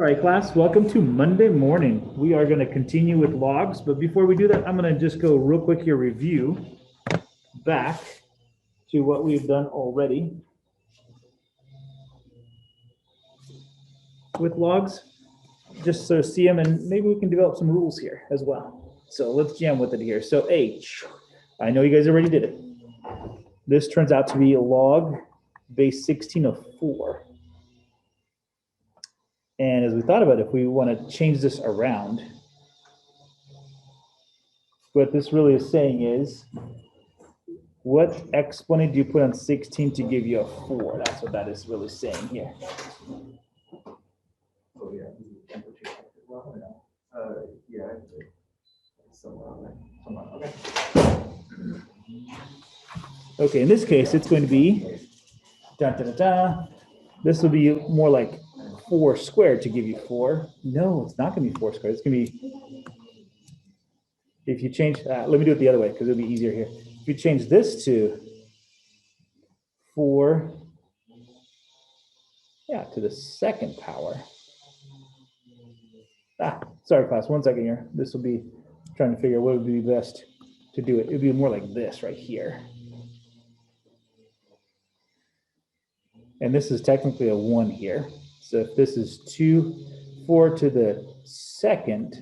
All right, class, welcome to Monday morning. We are going to continue with logs, but before we do that, I'm going to just go real quick here, review back to what we've done already with logs, just so see them, and maybe we can develop some rules here as well. So let's jam with it here. So H, I know you guys already did it. This turns out to be a log base 16 of 4. And as we thought about it, if we want to change this around, what this really is saying is, what exponent do you put on 16 to give you a 4? That's what that is really saying here. Oh, yeah. Yeah. Somewhere. Okay. Okay, in this case, it's going to be, this will be more like 4 squared to give you 4. No, it's not going to be 4 squared. It's going to be, if you change, let me do it the other way because it'll be easier here. If you change this to 4, to the second power. Sorry, class, 1 second here. This will be trying to figure out what would be best to do it. It would be more like this right here. And this is technically a 1 here. So if this is 4 to the second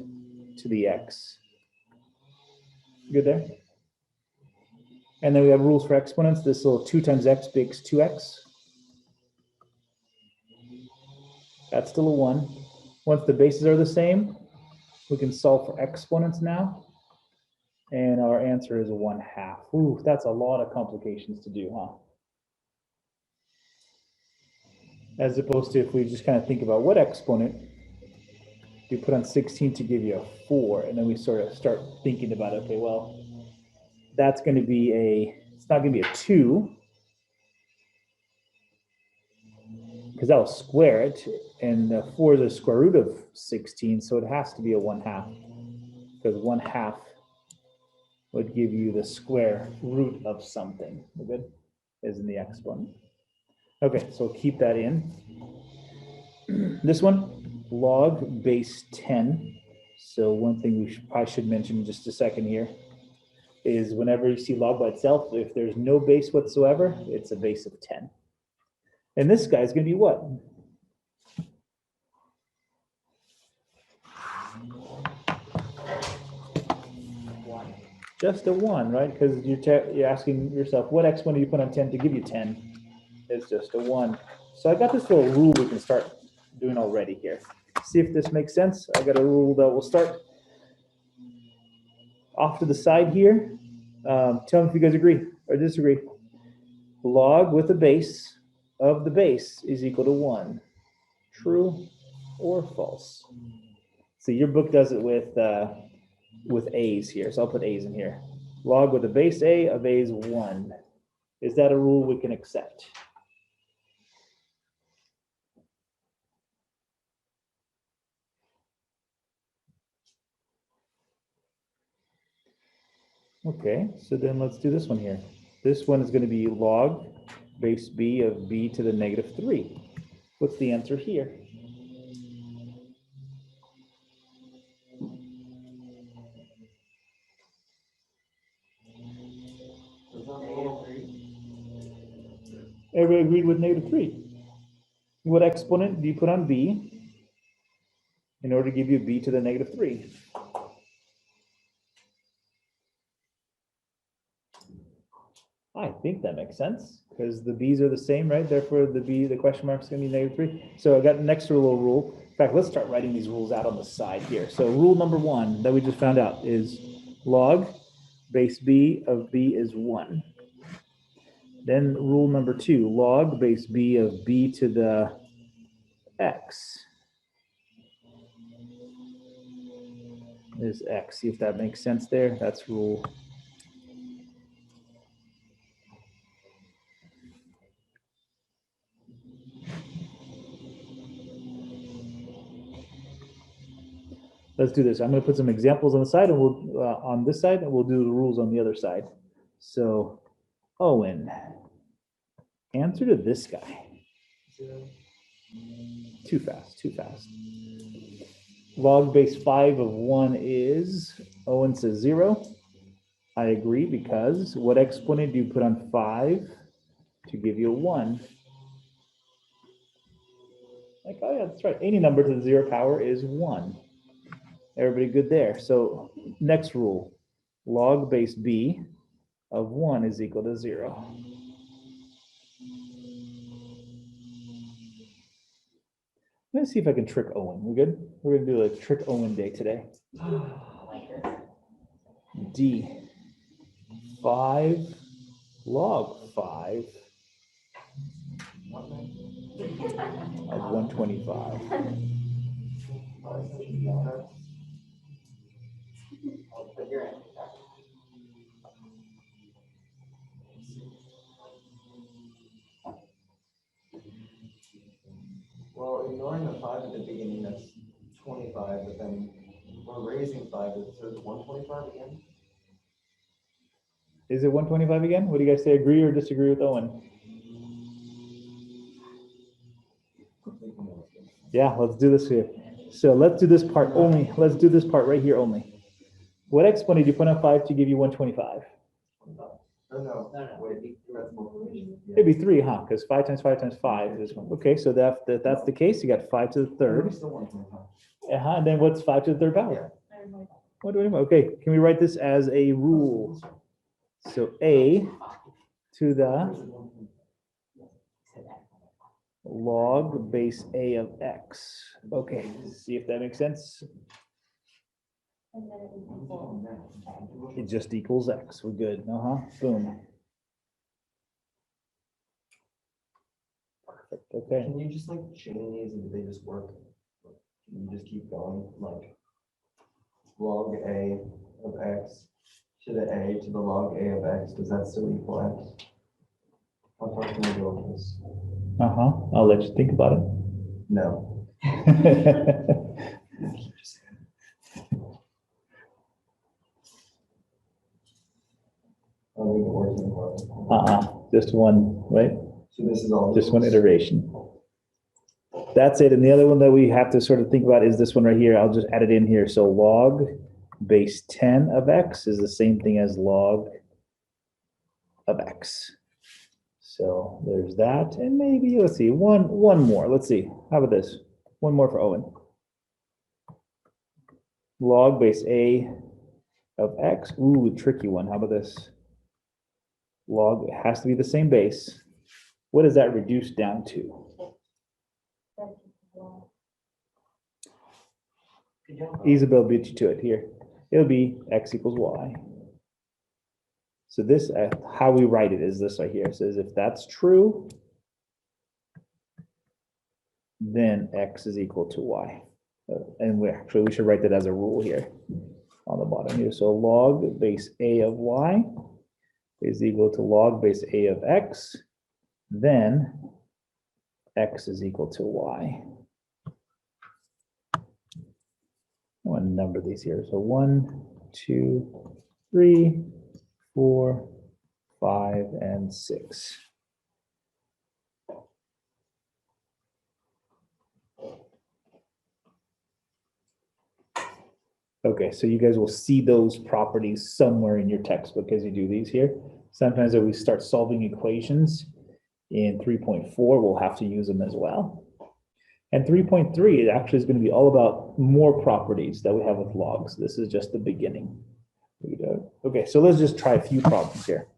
to the x. Good there? And then we have rules for exponents. This little 2 times x makes 2x. That's still a 1. Once the bases are the same, we can solve for exponents now. And our answer is 1/2. Ooh, that's a lot of complications to do, huh? As opposed to if we just kind of think about what exponent you put on 16 to give you a 4, and then we sort of start thinking about, okay, well, that's going to be it's not going to be a 2, because that'll square it, and 4 is the square root of 16, so it has to be a 1/2, because 1/2 would give you the square root of something. We're good? Is in the exponent. Okay, so keep that in. This one, log base 10. So one thing I should mention in just a second here is whenever you see log by itself, if there's no base whatsoever, it's a base of 10. And this guy is going to be what? Just a 1, right? Because you're asking yourself, what exponent do you put on 10 to give you 10? It's just a 1. So I got this little rule we can start doing already here. See if this makes sense. I got a rule that will start off to the side here. Tell me if you guys agree or disagree. Log with the base of the base is equal to 1. True or false? See, your book does it with A's here, so I'll put A's in here. Log with the base A of A is 1. Is that a rule we can accept? Okay, so then let's do this one here. This one is going to be log base B of B to the negative 3. What's the answer here? Everybody agreed with negative 3. What exponent do you put on B in order to give you B to the negative 3? I think that makes sense because the B's are the same, right? Therefore, the question mark is going to be negative 3. So I got an extra little rule. In fact, let's start writing these rules out on the side here. So rule number 1 that we just found out is log base B of B is 1. Then rule number 2, log base B of B to the X is X. See if that makes sense there. That's rule. Let's do this. I'm going to put some examples on the side, and we'll on this side, and we'll do the rules on the other side. So, Owen, answer to this guy. 0. Too fast, too fast. Log base 5 of 1 is, Owen says 0. I agree, because what exponent do you put on 5 to give you a 1? Like, oh yeah, that's right. Any number to the 0 power is 1. Everybody good there? So next rule, log base b of 1 is equal to 0. Let's see if I can trick Owen. We good? We're gonna do a trick Owen day today. D, 5 log 5 of 125. Well, ignoring the 5 at the beginning, that's 25, but then we're raising 5, so it's 125 again? Is it 125 again? What do you guys say? Agree or disagree with Owen? Yeah, let's do this here. So let's do this part only. Let's do this part right here only. What exponent did you put on 5 to give you 125? Oh, no, wait, that's multiplication. It'd be 3, huh? Because 5 times 5 times 5 is 1. Okay, so that's the case. You got 5 to the third. Still 125. And then what's 5 to the third power? 125. Okay, can we write this as a rule? So a to the log base a of x. Okay, see if that makes sense. It just equals x. We're good. Boom. Perfect. Okay. Can you just like chain these and do they just work? Can you just keep going like log a of x to the a to the log a of x? Does that still equal x? How far can we go with this? I'll let you think about it. No. I don't think it works anymore. Just one, right? So this is all. Just one iteration. That's it. And the other one that we have to sort of think about is this one right here. I'll just add it in here. So log base 10 of x is the same thing as log of x. So there's that. And maybe, let's see, one more. Let's see. How about this? One more for Owen. Log base a of x. Ooh, tricky one. How about this? Log, it has to be the same base. What does that reduce down to? Isabel beat you to it here. It'll be x equals y. So this, how we write it is this right here. It says if that's true, then x is equal to y. And we should write that as a rule here on the bottom here. So log base a of y is equal to log base a of x. Then x is equal to y. I want to number these here. So 1, 2, 3, 4, 5, and 6. Okay, so you guys will see those properties somewhere in your textbook as you do these here. Sometimes as we start solving equations in 3.4, we'll have to use them as well. And 3.3 it actually is going to be all about more properties that we have with logs. This is just the beginning. Okay, so let's just try a few problems here.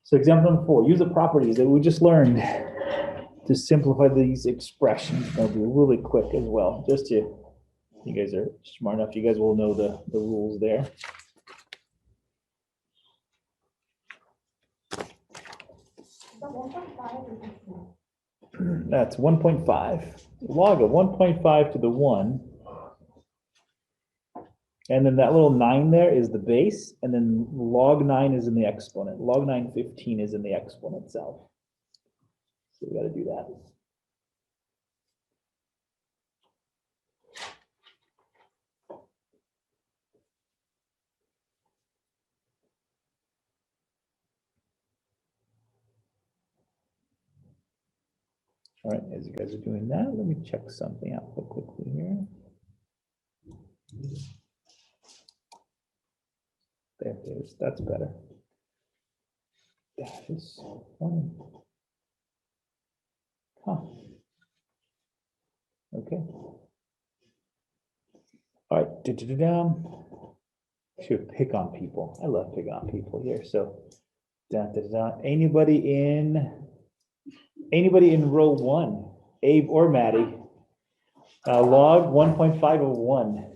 So example number 4, use the properties that we just learned to simplify these expressions. That'll be really quick as well. Just to, you guys are smart enough, you guys will know the rules there. That's 1.5. Log of 1.5 to the 1. And then that little 9 there is the base. And then log 9 is in the exponent. Log 915 is in the exponent itself. So we got to do that. All right, as you guys are doing that, let me check something out real quickly here. There it is. That's better. That is funny. Huh. Okay. All right. Should pick on people. I love picking on people here. So, anybody in row 1, Abe or Maddie? Log 1.5 of 1.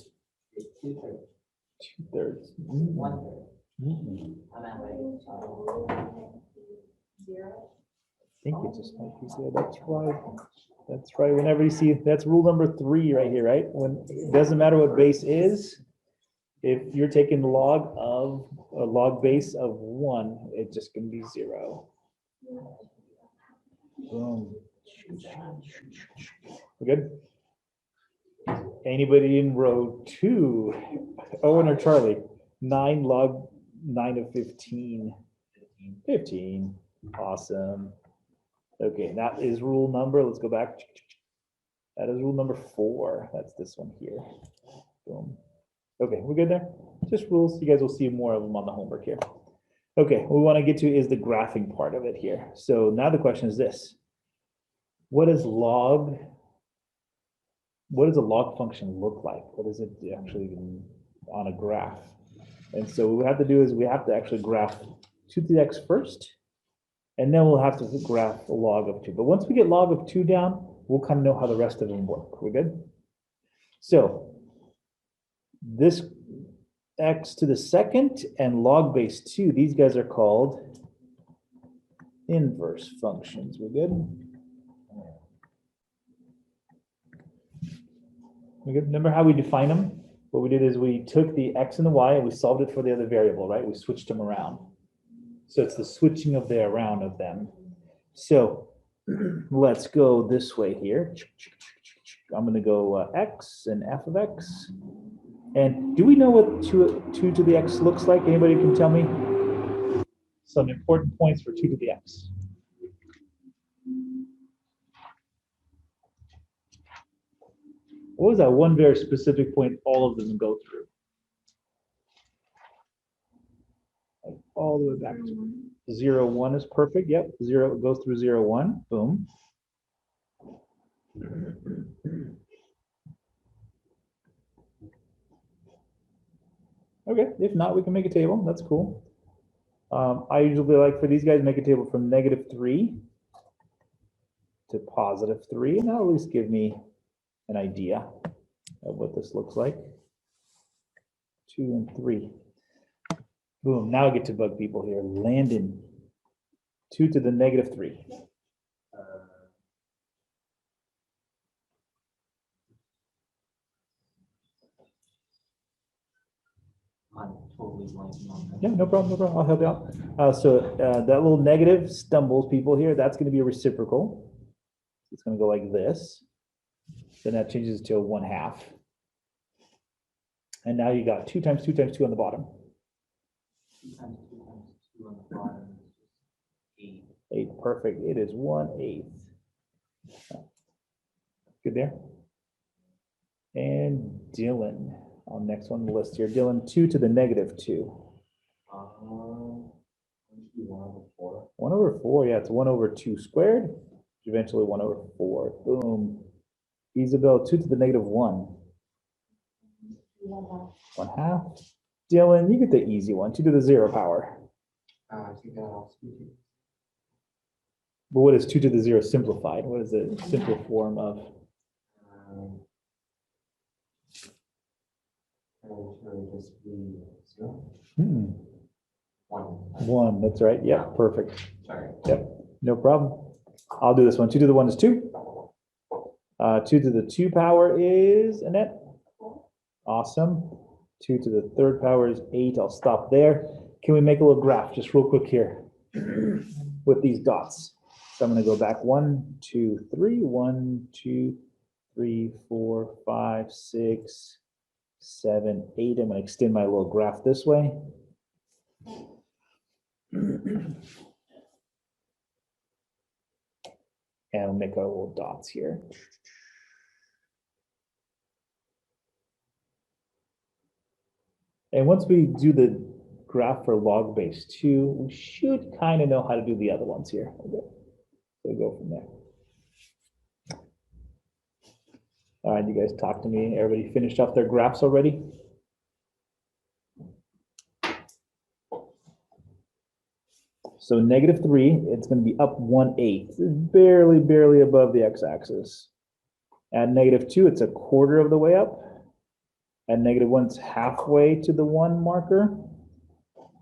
2/3. 1/3. Mm. I'm at like, I think it just might be zero. That's right. That's right. Whenever you see, that's rule number 3 right here, right? When it doesn't matter what base is, if you're taking the log of a log base of 1, it's just gonna be 0. Boom. We're good? Anybody in row 2? Owen or Charlie? 9 log 9 of 15. 15. Awesome. Okay, that is rule number. Let's go back. That is rule number 4. That's this one here. Boom. Okay, we're good there. Just rules. You guys will see more of them on the homework here. Okay, what we want to get to is the graphing part of it here. So now the question is this: what does a log function look like? What is it actually on a graph? And so what we have to do is we have to actually graph 2 to the x first, and then we'll have to graph a log of 2. But once we get log of 2 down, we'll kind of know how the rest of them work. We're good? So this x to the second and log base 2, these guys are called inverse functions. We're good? We're good? Remember how we define them? What we did is we took the x and the y and we solved it for the other variable, right? We switched them around. So it's the switching of the around of them. So let's go this way here. I'm going to go x and f of x. And do we know what 2 to the x looks like? Anybody can tell me? Some important points for 2 to the x. What was that one very specific point all of them go through? Like all the way back to 0, 1 is perfect. Yep, 0 goes through 0, 1. Boom. Okay, if not, we can make a table. That's cool. I usually like for these guys make a table from -3 to +3, and that'll at least give me an idea of what this looks like. 2 and 3. Boom. Now I get to bug people here. Landon. 2 to the -3. I'm totally blanking on that. Yeah, no problem, no problem. I'll help you out. That little negative stumbles people here. That's going to be a reciprocal. It's going to go like this. Then that changes to a 1/2. And now you got 2 times 2 times 2 on the bottom. 2 times 2 times 2 on the bottom is 8. 8, perfect. It is 1/8. Good there. And Dylan on next one on the list here. Dylan, 2 to the -2. 1/4. Yeah, it's 1/2 squared. Eventually 1/4. Boom. Isabel, 2 to the -1. 1/2. Dylan, you get the easy one. 2 to the 0 power. I think that'll speak. But what is 2 to the 0 simplified? What is the simple form of? Just be 0. 1. 1, that's right. Yeah, perfect. Sorry. Yep, no problem. I'll do this one. 2 to the 1 is 2. 2 to the 2 power is Annette. Awesome. 2 to the 3rd power is 8. I'll stop there. Can we make a little graph just real quick here with these dots? So I'm going to go back 1, 2, 3, 1, 2, 3, 4, 5, 6, 7, 8. I'm going to extend my little graph this way. And we'll make our little dots here. And once we do the graph for log base 2, we should kind of know how to do the other ones here. Okay. So we'll go from there. All right, you guys talk to me. Everybody finished up their graphs already? So -3, it's going to be up 1/8. It's barely above the x-axis. At -2, it's a quarter of the way up. At -1, it's halfway to the 1 marker.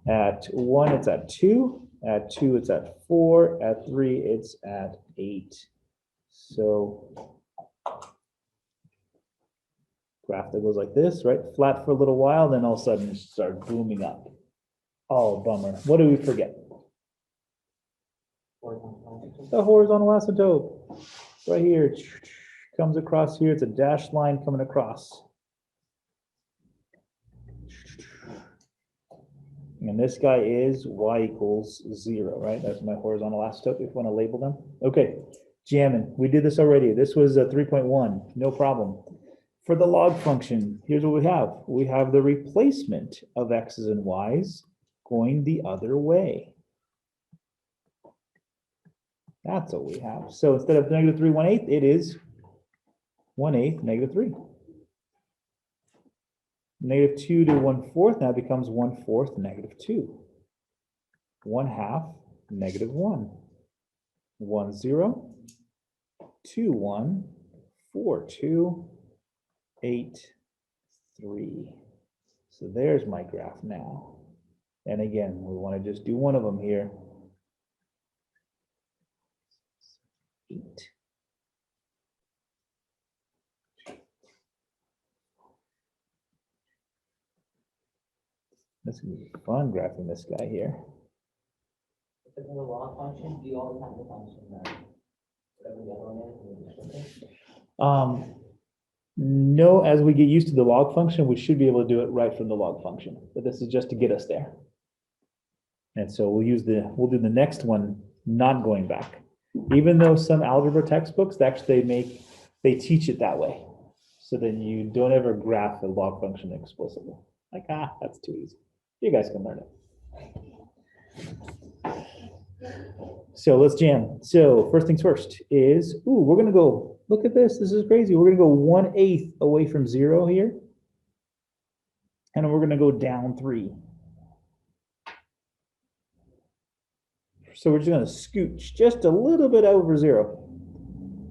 At 1, it's at 2. At 2, it's at 4. At 3, it's at 8. So graph that goes like this, right? Flat for a little while, then all of a sudden it starts booming up. Oh, bummer. What did we forget? The horizontal asymptote. Right here. Comes across here. It's a dashed line coming across. And this guy is y equals 0, right? That's my horizontal asymptote if you want to label them. Okay, jamming. We did this already. This was a 3.1, no problem. For the log function, here's what we have. We have the replacement of x's and y's going the other way. That's what we have. So instead of -3 1/8, it is 1/8 -3. -2 to 1/4 now becomes 1/4 -2. 1/2 -1. 1 0 2 1 4 2 8 3. So there's my graph now. And again, we want to just do one of them here. 8. This is gonna be fun graphing this guy here. If it's in the log function, do you always have the function that whatever the other one is? No, as we get used to the log function, we should be able to do it right from the log function. But this is just to get us there. And so we'll do the next one not going back. Even though some algebra textbooks actually they teach it that way. So then you don't ever graph the log function explicitly. Like, that's too easy. You guys can learn it. So let's jam. So first things first is, we're gonna go, look at this, this is crazy. We're gonna go 1/8 away from 0 here. And we're gonna go down 3. So we're just gonna scooch just a little bit over 0.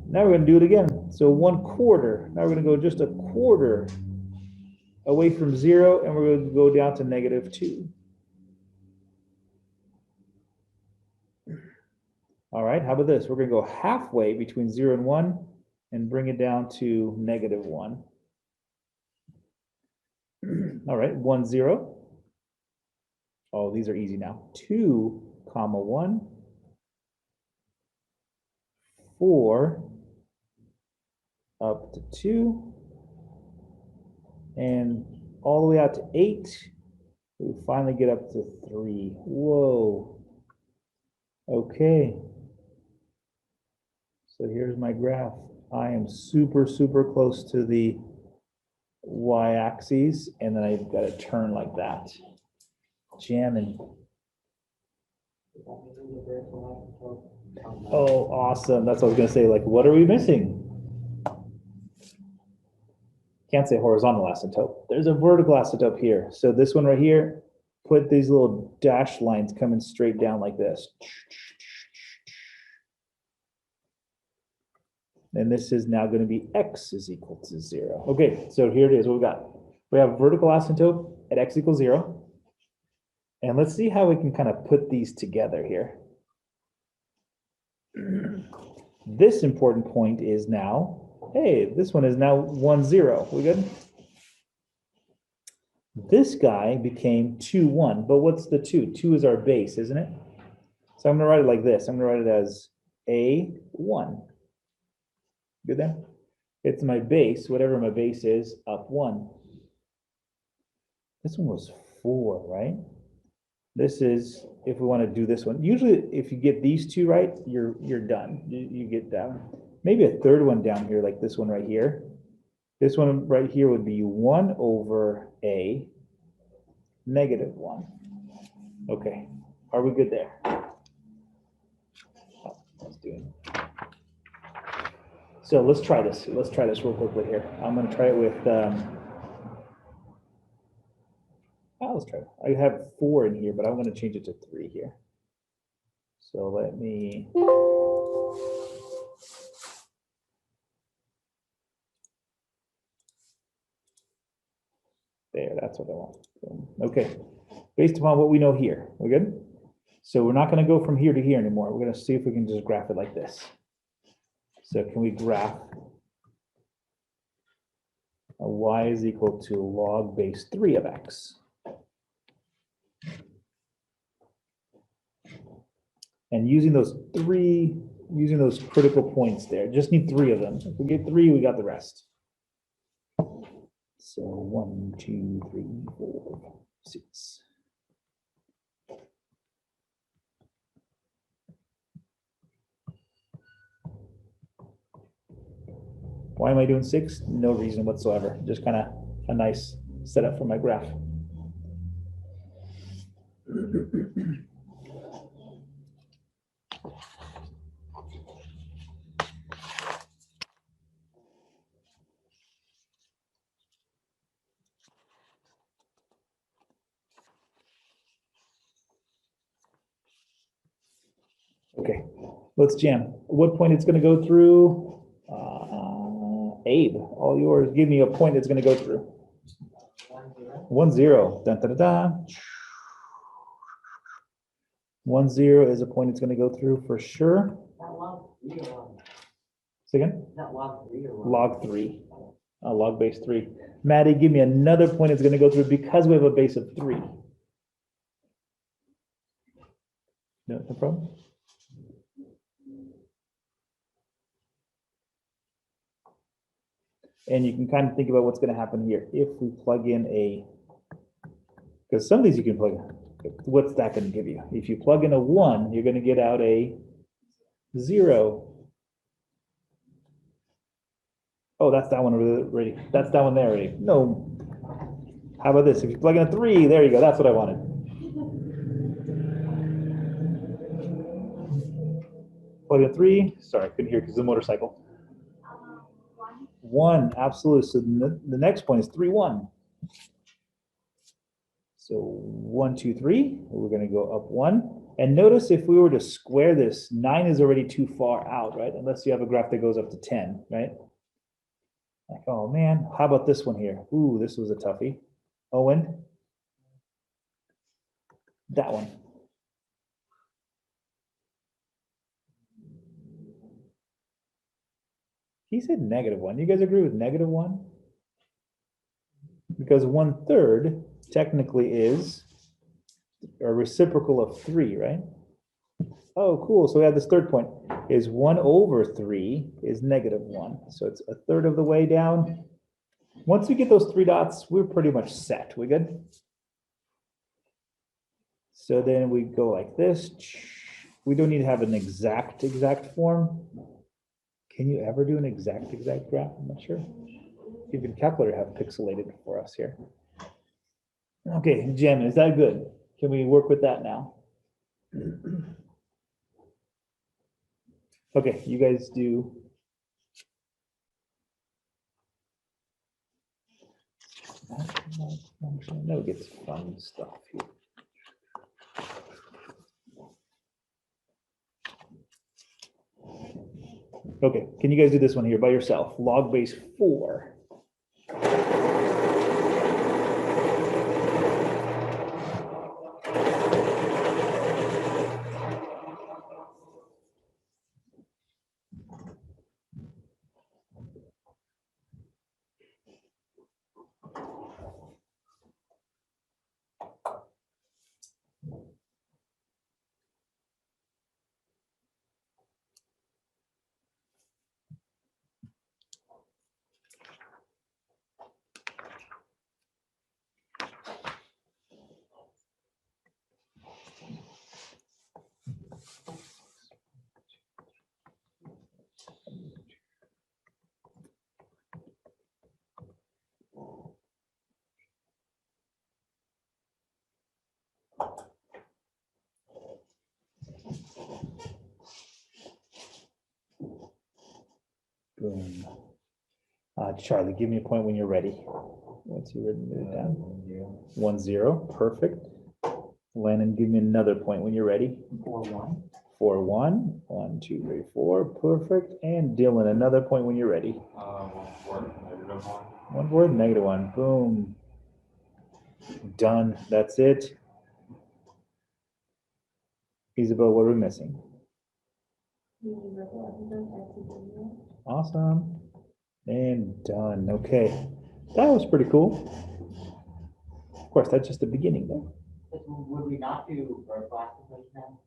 Now we're gonna do it again. So 1/4, now we're gonna go just a quarter away from 0, and we're going to go down to -2. All right, how about this? We're going to go halfway between 0 and 1 and bring it down to -1. All right, 1 0. Oh, these are easy now. 2, 1, 4 up to 2. And all the way out to 8, we finally get up to 3. Whoa. Okay. So here's my graph. I am super close to the y-axis, and then I've got to turn like that. Jamming. Oh, awesome. That's what I was going to say. Like, what are we missing? Can't say horizontal asymptote. There's a vertical asymptote here. So this one right here, put these little dash lines coming straight down like this. And this is now going to be x is equal to 0. Okay, so here it is. What we got? We have vertical asymptote at x equals 0. And let's see how we can kind of put these together here. This important point is now, hey, this one is now 1 0. We good? This guy became 2 1. But what's the 2? 2 is our base, isn't it? So I'm going to write it like this. I'm going to write it as A1. Good there? It's my base, whatever my base is, up 1. This one was 4, right? This is if we want to do this one. Usually, if you get these two right, you're done. You get down. Maybe a third one down here, like this one right here. This one right here would be 1 over a negative 1. Okay, are we good there? Oh, let's do it. So let's try this. Let's try this real quickly here. I'm going to try it with. Let's try it. I have 4 in here, but I'm going to change it to 3 here. So let me. There, that's what I want. Okay, based upon what we know here, we're good? So we're not going to go from here to here anymore. We're going to see if we can just graph it like this. So can we graph y is equal to log base 3 of x? And using those critical points there, just need 3 of them. If we get 3, we got the rest. So 1, 2, 3, 4, 6. Why am I doing 6? No reason whatsoever. Just kind of a nice setup for my graph. Okay, let's jam. What point it's going to go through? Abe, all yours. Give me a point it's going to go through. 1, 0. Dun, dun, dun, dun. 1, 0 is a point it's going to go through for sure. Not log 3 or log? Say again? Not log 3 or log? Log 3. Log base 3. Maddie, give me another point it's going to go through because we have a base of 3. No problem. And you can kind of think about what's going to happen here. If we plug in because some of these you can plug in. What's that going to give you? If you plug in a 1, you're going to get out a 0. Oh, that's that one already. That's that one there already. No. How about this? If you plug in a 3, there you go. That's what I wanted. Plug in a 3. Sorry, I couldn't hear because it's a motorcycle. 1, absolutely. So the next point is 3, 1. So 1, 2, 3. We're going to go up 1. And notice if we were to square this, 9 is already too far out, right? Unless you have a graph that goes up to 10, right? Like, oh man, how about this one here? Ooh, this was a toughie. Owen, that one. He said -1. You guys agree with -1? Because 1/3 technically is a reciprocal of 3, right? Oh, cool. So we have this third point. Is 1 over 3 is -1. So it's a third of the way down. Once we get those 3 dots, we're pretty much set. We good? So then we go like this. We don't need to have an exact form. Can you ever do an exact graph? I'm not sure. Even calculator have pixelated for us here. Okay, Jen, is that good? Can we work with that now? Okay, you guys do. No, it gets fun stuff here. Okay, can you guys do this one here by yourself? Log base 4. Boom. Charlie, give me a point when you're ready. Once you're ready to move it down. 1-0, perfect. Lennon, give me another point when you're ready. 4-1. 4-1. 1, 2, 3, 4, perfect. And Dylan, another point when you're ready. 1 word, -1. Boom. Done. That's it. Isabel, what are we missing? Awesome. And done. Okay. That was pretty cool. Of course, that's just the beginning though. Would we not do vertical asymptotes now?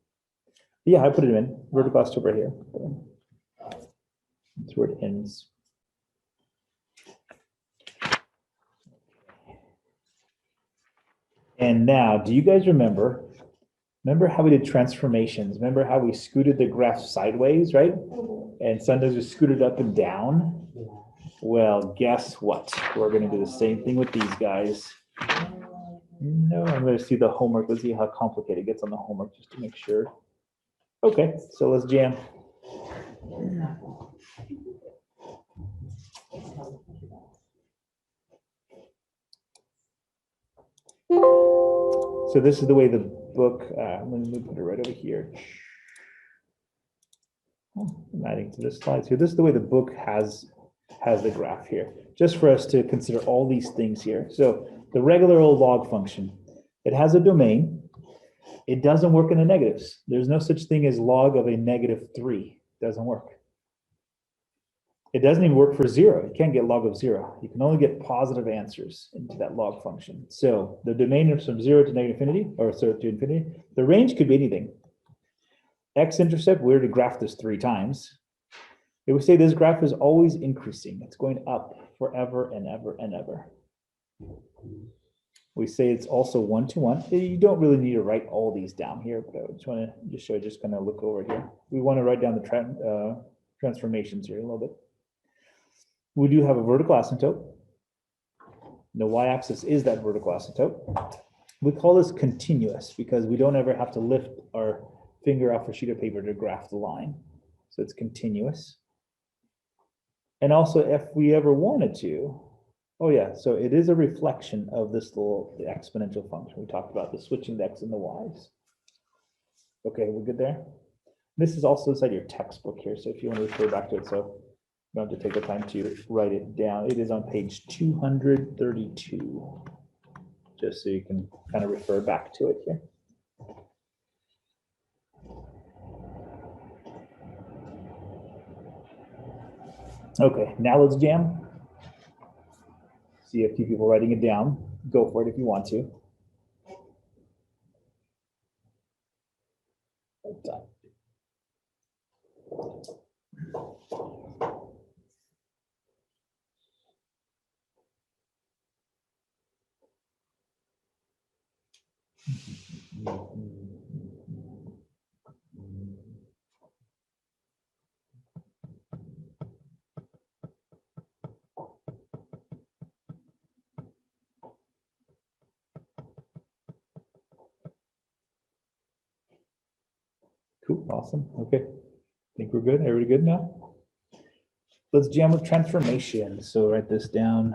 Yeah, I put it in. Vertical asymptote right here. That's where it ends. And now, do you guys remember how we did transformations? Remember how we scooted the graph sideways, right? And sometimes we scooted up and down. Well, guess what? We're going to do the same thing with these guys. No, I'm going to see the homework. Let's see how complicated it gets on the homework just to make sure. Okay, so let's jam. So this is the way the book, let me put it right over here. I'm adding to this slide. So this is the way the book has the graph here, just for us to consider all these things here. So the regular old log function, it has a domain. It doesn't work in the negatives. There's no such thing as log of a -3. It doesn't work. It doesn't even work for 0. You can't get log of 0. You can only get positive answers into that log function. So the domain is from 0 to -infinity, or 0 to infinity. The range could be anything. X-intercept, we already graphed this 3 times. If we say this graph is always increasing, it's going up forever and ever and ever. We say it's also 1-to-1. You don't really need to write all these down here, but I just want to just show you, just kind of look over here. We want to write down the transformations here a little bit. We do have a vertical asymptote. The y-axis is that vertical asymptote. We call this continuous because we don't ever have to lift our finger off a sheet of paper to graph the line. So it's continuous. And also, if we ever wanted to, oh yeah, so it is a reflection of this little the exponential function. We talked about the switching the x and the y's. Okay, we're good there? This is also inside your textbook here, so if you want to refer back to it, so you don't have to take the time to write it down. It is on page 232, just so you can kind of refer back to it here. Okay, now let's jam. See a few people writing it down. Go for it if you want to. Cool, awesome. Okay, I think we're good. Everybody good now? Let's jam with transformation. So write this down.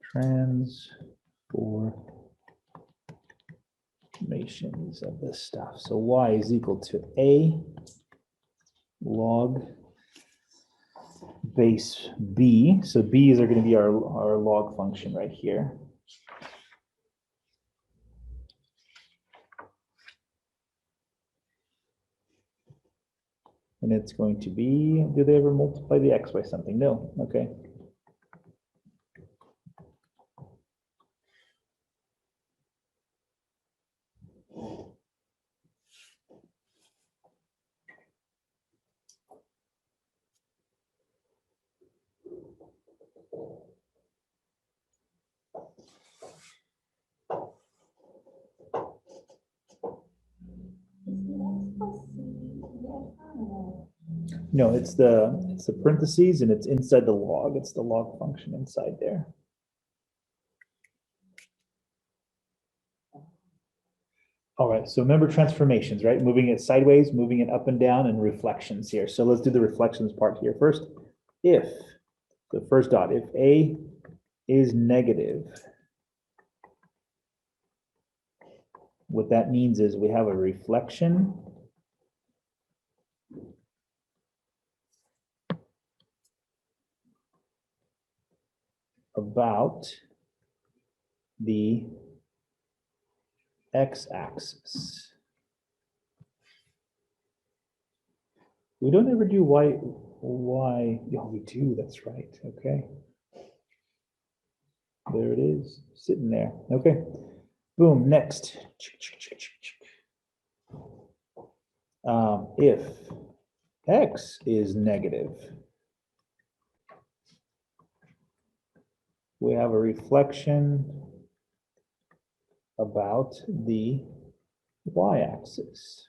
Transformations of this stuff. So y is equal to a log base b. So b's are going to be our log function right here. And it's going to be, do they ever multiply the x by something? No, okay. No, it's the parentheses and it's inside the log. It's the log function inside there. All right, so remember transformations, right? Moving it sideways, moving it up and down, and reflections here. So let's do the reflections part here first. If, the first dot, if A is negative, what that means is we have a reflection about the x-axis. We don't ever do y, oh, we do, that's right, okay. There it is, sitting there, okay. Boom, next. If x is negative, we have a reflection about the y-axis.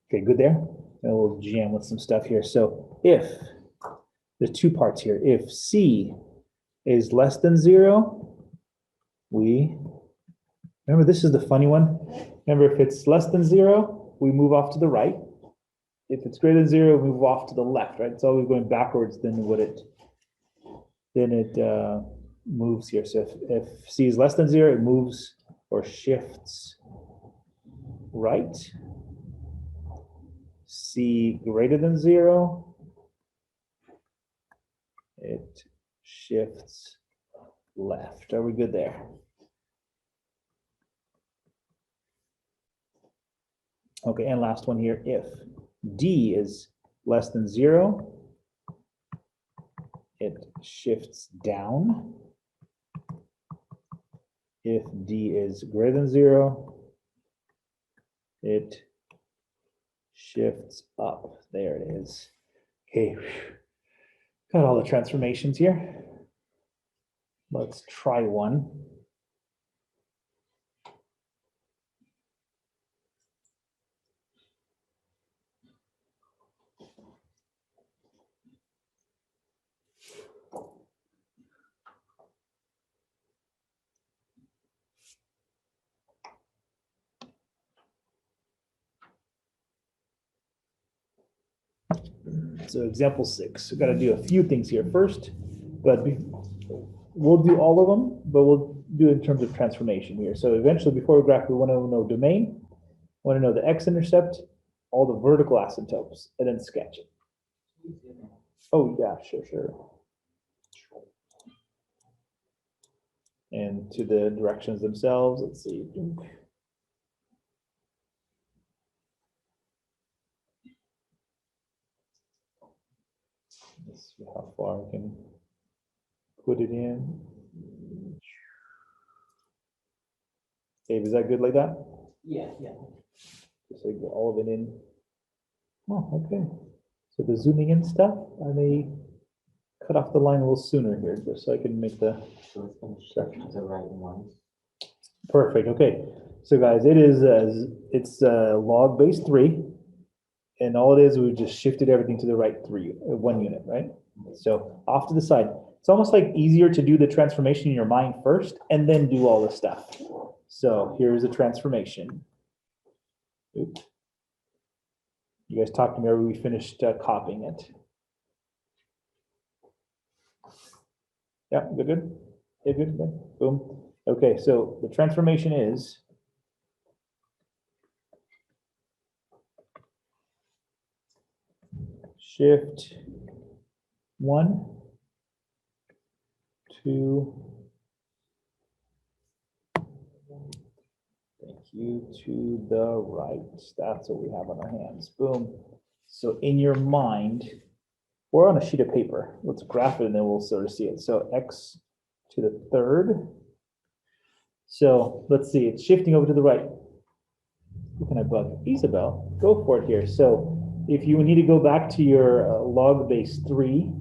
Okay, good there. And we'll jam with some stuff here. So if, there's two parts here. If c is less than 0, we, remember this is the funny one. Remember, if it's less than 0, we move off to the right. If it's greater than 0, we move off to the left, right? It's always going backwards than what it, moves here. So if c is less than 0, it moves or shifts right. C greater than 0, it shifts left. Are we good there? Okay, and last one here, if D is less than 0, it shifts down. If D is greater than 0, it shifts up. There it is. Okay, got all the transformations here. Let's try one. So example 6, we've got to do a few things here first, but we'll do all of them, but we'll do it in terms of transformation here. So eventually, before we graph, we want to know domain, want to know the x-intercept, all the vertical asymptotes, and then sketch it. Oh yeah, sure. And to the directions themselves, let's see. Let's see how far I can put it in. Dave, is that good like that? Yeah. Just so you get all of it in. Oh, okay. So the zooming in stuff, I may cut off the line a little sooner here, just so I can make the. So it's going to shift to the right one. Perfect. Okay. So guys, it is it's log base 3, and all it is, we just shifted everything to the right 1 unit, right? So off to the side. It's almost like easier to do the transformation in your mind first, and then do all the stuff. So here's a transformation. Oops. You guys talked to me whenever we finished copying it. Yeah, good. Yeah, good. Boom. Okay, so the transformation is shift 1, 2, thank you, to the right. That's what we have on our hands. Boom. So in your mind, or on a sheet of paper, let's graph it and then we'll sort of see it. So x to the 3rd. So let's see, it's shifting over to the right. Who can I bug? Isabel, go for it here. So if you need to go back to your log base 3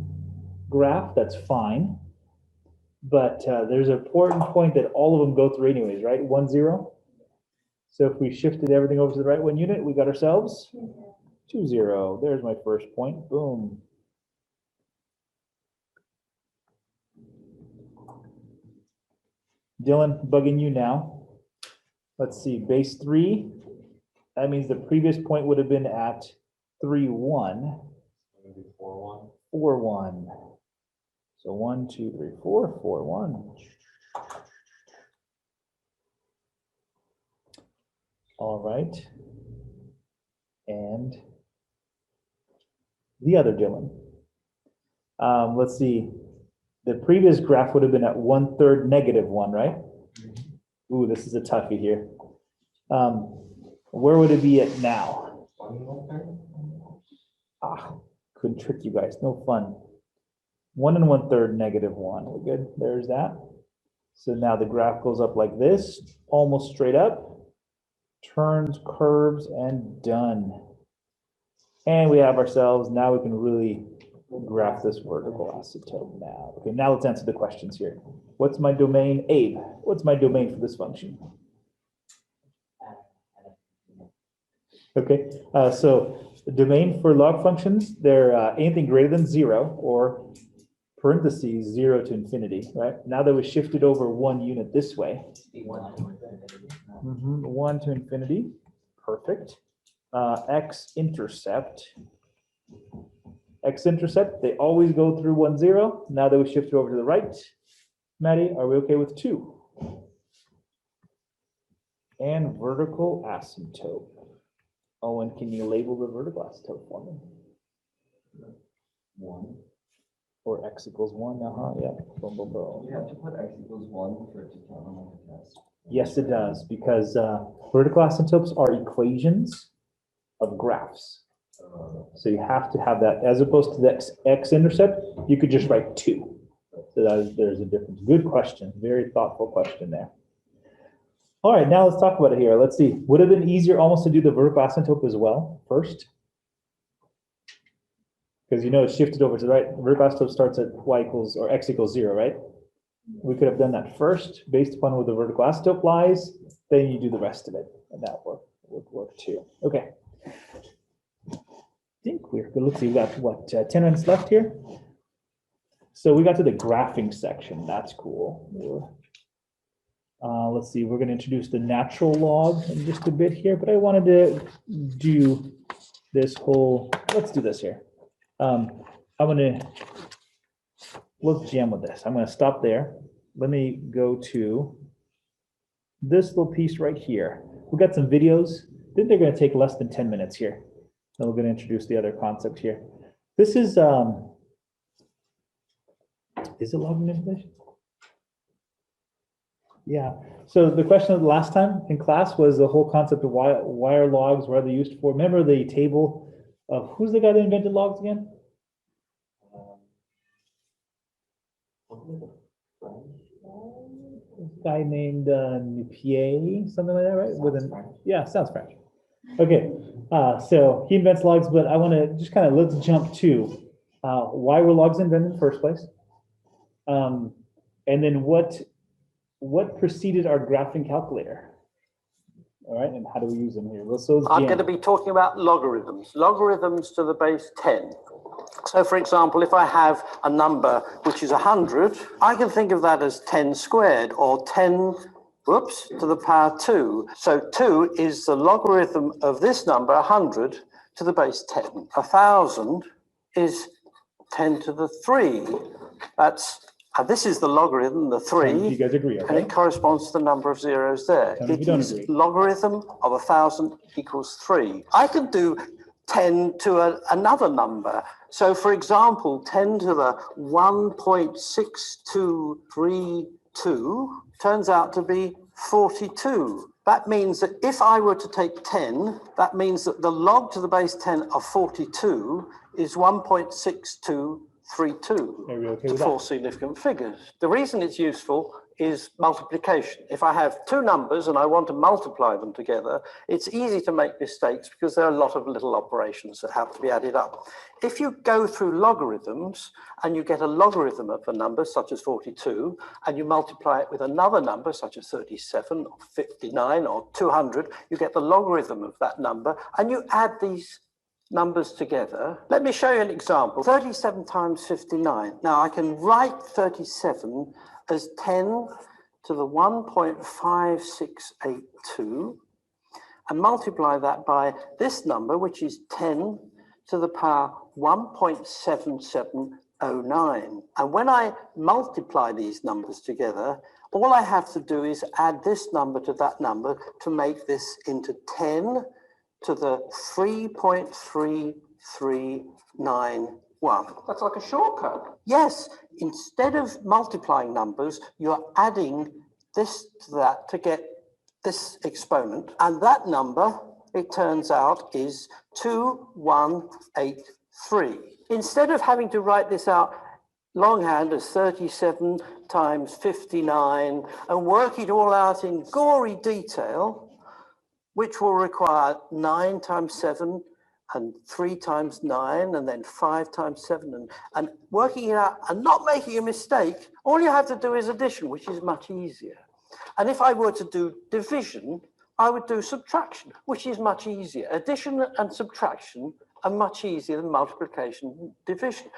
graph, that's fine. But there's an important point that all of them go through anyways, right? 1, 0. So if we shifted everything over to the right 1 unit, we got ourselves 2, 0. There's my first point. Boom. Dylan, bugging you now. Let's see, base 3. That means the previous point would have been at 3, 1. Maybe 4, 1. 4, 1. So 1, 2, 3, 4, 4, 1. All right. And the other Dylan. Let's see. The previous graph would have been at 1/3 -1, right? Ooh, this is a toughie here. Where would it be at now? 1 1/3. Ah, couldn't trick you guys. No fun. 1 1/3 -1. We're good. There's that. So now the graph goes up like this, almost straight up, turns, curves, and done. And we have ourselves, now we can really graph this vertical asymptote now. Okay, now let's answer the questions here. What's my domain? Abe, what's my domain for this function? Okay, so the domain for log functions, they're anything greater than 0 or parentheses 0 to infinity, right? Now that we shifted over 1 unit this way. 1 to infinity, perfect. X-intercept, they always go through 1, 0. Now that we shifted over to the right, Maddie, are we okay with 2? And vertical asymptote. Owen, can you label the vertical asymptote for me? 1. Or x equals 1, yeah. Boom, boom, boom. You have to put x equals 1 for it to count on the test. Yes, it does, because vertical asymptotes are equations of graphs. So you have to have that, as opposed to the x-intercept, you could just write 2. So there's a difference. Good question, very thoughtful question there. All right, now let's talk about it here. Let's see, would it have been easier almost to do the vertical asymptote as well first? Because you know it's shifted over to the right. Vertical asymptote starts at y equals, or x equals 0, right? We could have done that first, based upon where the vertical asymptote lies, then you do the rest of it, and that would work too. Okay. I think we're good. Let's see, we got what, 10 minutes left here? So we got to the graphing section. That's cool. Let's see, we're going to introduce the natural log in just a bit here, but I wanted to do this whole, let's do this here. Let's jam with this. I'm going to stop there. Let me go to this little piece right here. We've got some videos. I think they're going to take less than 10 minutes here. Then we're going to introduce the other concept here. This is it log manipulation? Yeah. So the question of the last time in class was the whole concept of why are logs, what are they used for? Remember the table of who's the guy that invented logs again? Guy named Pierre, something like that, right? Yeah, sounds French. Okay, so he invents logs, but I want to just kind of let's jump to why were logs invented in the first place, and then what preceded our graphing calculator. All right, and how do we use them here? I'm going to be talking about logarithms. Logarithms to the base 10. So, for example, if I have a number which is 100, I can think of that as 10 squared, or 10, to the power 2. So 2 is the logarithm of this number, 100, to the base 10. 1,000 is 10 to the 3. This is the logarithm, the 3. You guys agree, okay? And it corresponds to the number of zeros there. It is logarithm of 1,000 equals 3. I can do 10 to another number. So, for example, 10 to the 1.6232 turns out to be 42. That means that if I were to take 10, that means that the log to the base 10 of 42 is 1.6232. Okay to 4 significant figures. The reason it's useful is multiplication. If I have 2 numbers and I want to multiply them together, it's easy to make mistakes because there are a lot of little operations that have to be added up. If you go through logarithms and you get a logarithm of a number such as 42 and you multiply it with another number such as 37 or 59 or 200, you get the logarithm of that number and you add these numbers together. Let me show you an example. 37 times 59. Now I can write 37 as 10 to the 1.5682 and multiply that by this number, which is 10 to the power 1.7709. And when I multiply these numbers together, all I have to do is add this number to that number to make this into 10 to the 3.3391. That's like a shortcut. Yes, instead of multiplying numbers, you're adding this to that to get this exponent. And that number, it turns out, is 2183. Instead of having to write this out longhand as 37 times 59 and work it all out in gory detail, which will require 9 times 7 and 3 times 9 and then 5 times 7 and working it out and not making a mistake, all you have to do is addition, which is much easier. And if I were to do division, I would do subtraction, which is much easier. Addition and subtraction are much easier than multiplication and division.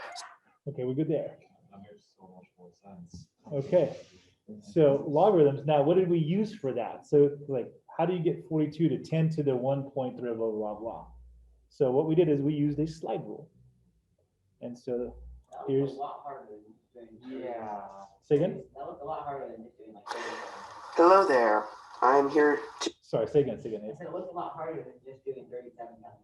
Okay, we're good there. That makes so much more sense. Okay, so logarithms. Now, what did we use for that? So, like, how do you get 42 to 10 to the 1.3 blah, blah, blah? So what we did is we used a slide rule. And so That here's, was a lot harder than doing. Yeah. say again? That was a lot harder than just doing like 30 seconds. Hello there. I'm here to Sorry, say again, say I again. said it was a lot harder than just doing 37 times.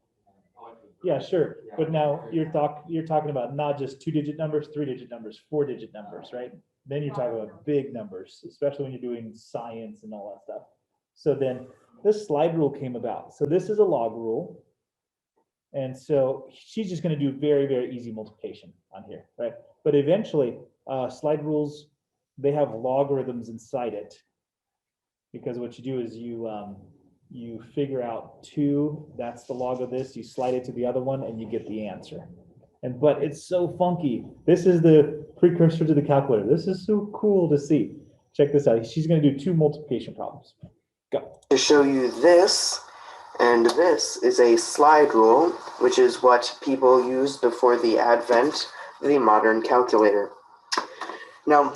Yeah, sure. But now you're talking about not just 2-digit numbers, 3-digit numbers, 4-digit numbers, right? Then you're talking about big numbers, especially when you're doing science and all that stuff. So then this slide rule came about. So this is a log rule. And so she's just going to do very, very easy multiplication on here, right? But eventually, slide rules, they have logarithms inside it. Because what you do is you figure out 2, that's the log of this, you slide it to the other one, and you get the answer. But it's so funky. This is the precursor to the calculator. This is so cool to see. Check this out. She's going to do 2 multiplication problems. Go. show you this, and this is a slide rule, which is what people used before the advent of the modern calculator. Now,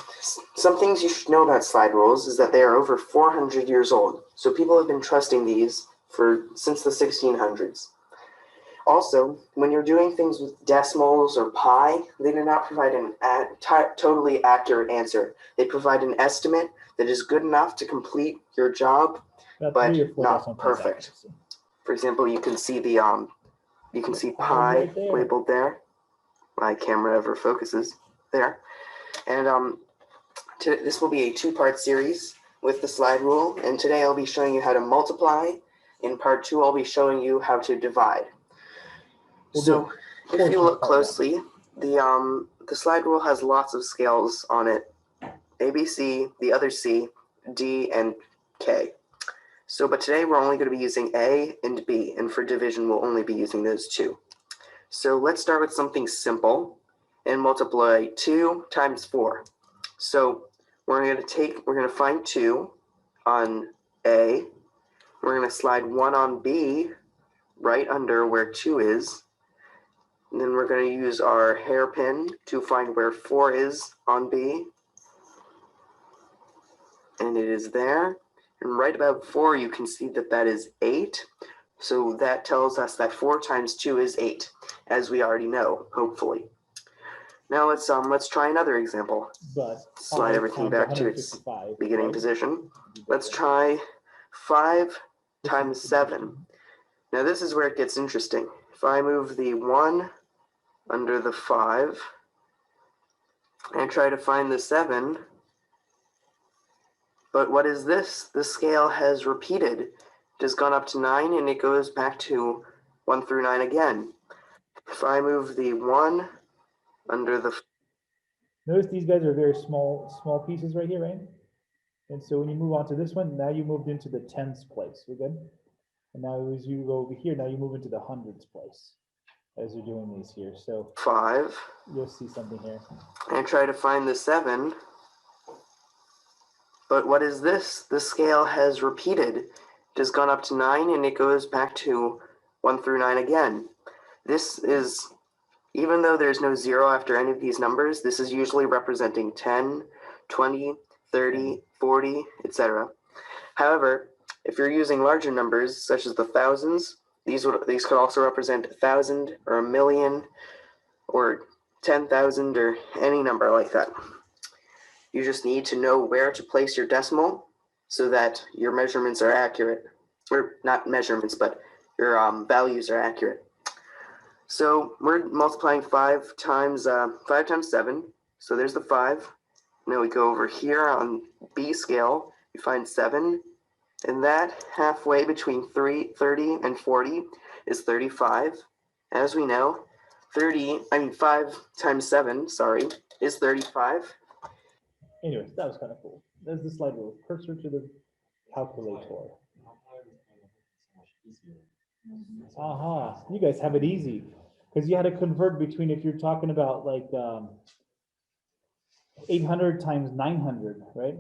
some things you should know about slide rules is that they are over 400 years old. So people have been trusting these since the 1600s. Also, when you're doing things with decimals or pi, they do not provide an totally accurate answer. They provide an estimate that is good enough to complete your job, but not perfect. For example, you can see the pi right there. labeled there. My camera ever focuses there. And this will be a 2-part series with the slide rule. And today I'll be showing you how to multiply. In part 2, I'll be showing you how to divide. So if you look closely, the slide rule has lots of scales on it. A, B, C, the other C, D, and K. But today we're only going to be using A and B. And for division, we'll only be using those 2. So let's start with something simple and multiply 2 times 4. So we're going to find 2 on A. We're going to slide 1 on B right under where 2 is. And then we're going to use our hairpin to find where 4 is on B. And it is there. And right above 4, you can see that that is 8. So that tells us that 4 times 2 is 8, as we already know, hopefully. Now let's try another example. But slide everything back to its beginning position. Let's try 5 times 7. Now this is where it gets interesting. If I move the 1 under the 5 and try to find the 7, but what is this? The scale has repeated. It has gone up to 9 and it goes back to 1 through 9 again. If I move the 1 under the... Notice these guys are very small pieces right here, right? And so when you move on to this one, now you moved into the tens place. We're good? And now as you go over here, now you move into the hundreds place as you're doing these here. So 5. You'll see something here. And try to find the 7. But what is this? The scale has repeated. It has gone up to 9 and it goes back to 1 through 9 again. This is, even though there's no 0 after any of these numbers, this is usually representing 10, 20, 30, 40, etc. However, if you're using larger numbers, such as the thousands, these could also represent 1,000 or 1,000,000 or 10,000 or any number like that. You just need to know where to place your decimal so that your measurements are accurate. Or not measurements, but your values are accurate. So we're multiplying 5 times 7. So there's the 5. Now we go over here on B scale. We find 7. And that halfway between 30 and 40 is 35. As we know, 5 times 7, is 35. Anyways, that was kind of cool. There's the slide rule, cursor to the calculator. Aha, you guys have it easy. Because you had to convert between, if you're talking about like 800 times 900, right?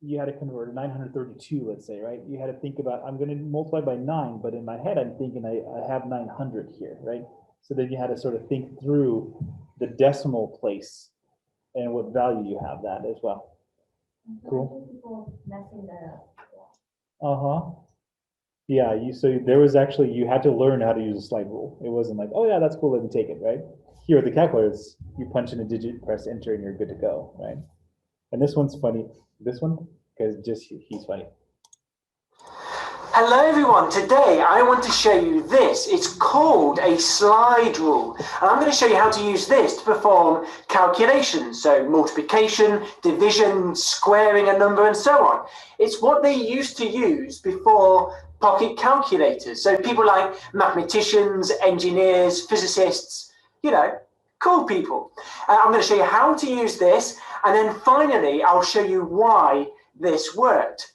You had to convert 932, let's say, right? You had to think about, I'm going to multiply by 9, but in my head, I'm thinking I have 900 here, right? So then you had to sort of think through the decimal place and what value you have that as well. Cool. Uh-huh. Yeah, so there was actually, you had to learn how to use a slide rule. It wasn't like, oh yeah, that's cool, let me take it, right? Here with the calculators, you punch in a digit, press enter, and you're good to go, right? And this one's funny. This one, because just he's funny. Hello everyone, today I want to show you this. It's called a slide rule. And I'm going to show you how to use this to perform calculations. So multiplication, division, squaring a number and so on. It's what they used to use before pocket calculators. So people like mathematicians, engineers, physicists, cool people. I'm going to show you how to use this. And then finally, I'll show you why this worked.